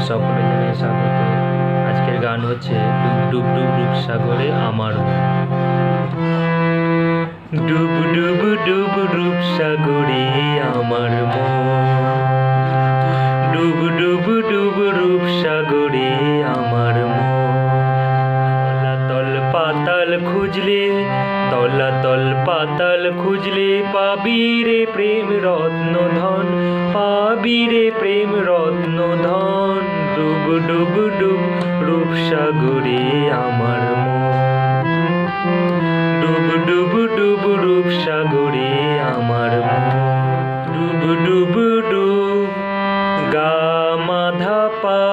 সকলে জানাই স্বাগত। আজকের গান হচ্ছে ডুব ডুব ডুব সাগরে আমার ডুব ডুব ডুব ডুব সাগরে আমার ডুব ডুব ডুব ডুব সাগরে আমার তলাতল পাতাল খুঁজলে তলাতল পাতাল খুঁজলে পাবি রে প্রেম রত্ন ধন, পাবি রে প্রেম রত্ন ধন। ডুব ডুব ডুব রূপ সাগরে আমার ডুব ডুব ডুব রূপ সাগরে আমার ডুব ডুব ডুব গা মাধা পা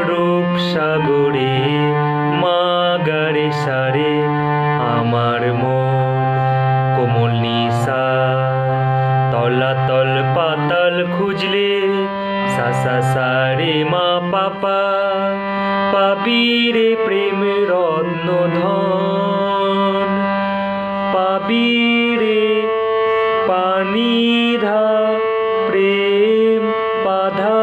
রূপ সাগরে মা গারে সারে আমার কোমল নিশা। তলাতল পাতাল খুঁজলে সা সা সা রে মা পাপা পাবি রে প্রেম রত্ন ধন, পাবি রে পানি ধা প্রেম পাধা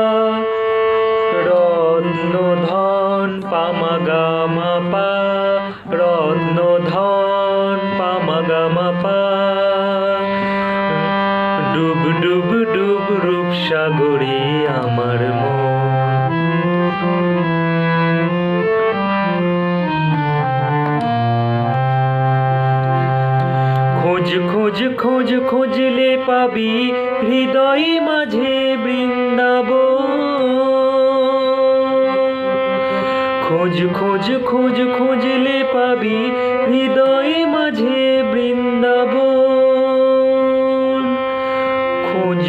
রত্ন ধন পামা গা মা পা রত্ন ধন পামা গা মা পা। ডুব ডুব ডুব রূপ সাগরে আমার খোঁজ খোঁজ খোঁজ খুঁজলে পাবি হৃদয় মাঝে বৃন্দাবন। খোঁজ খোঁজ খোঁজ খুঁজলে পাবি হৃদয় মাঝে বৃন্দাবন। খোঁজ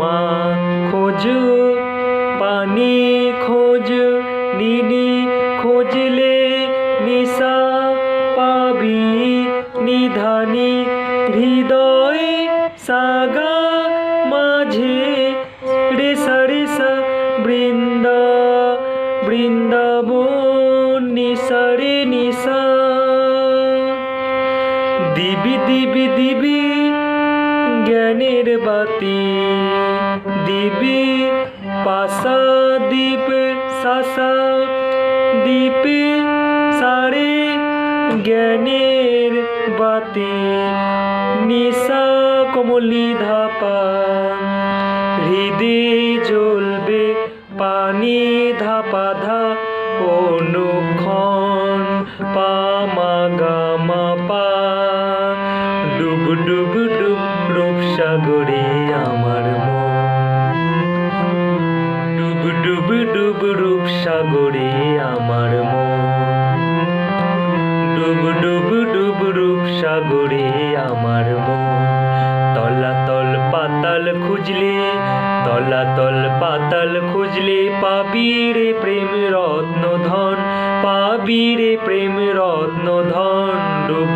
মা খোঁজ পানি খোঁজ নিনি খোঁজলে নিশা পাবি নিধানি হৃদয় সাগা মাঝে রে সারে সা বৃন্দা বৃন্দাবন নিশা রে নিশা। দিবি দিবি দিবি জ্ঞানের বাতি দিবি পাশা দীপ শাসা দীপে সারে জ্ঞানের বাতি নিশা কমলি ধাপা হৃদয়ে জ্বলবে পানি ধাপা ধা অনুক্ষণ পামা গামা পা। ডুব ডুব ডুব রূপ সাগরে আমার ডুব ডুব ডুব রূপ সাগরে আমার ডুব ডুব ডুব রূপ সাগরে আমার তলাতল পাতাল খুঁজলে তলাতল পাতাল খুঁজলে পাবি রে প্রেম রত্ন ধন, পাবি রে প্রেম রত্ন ধন। ডুব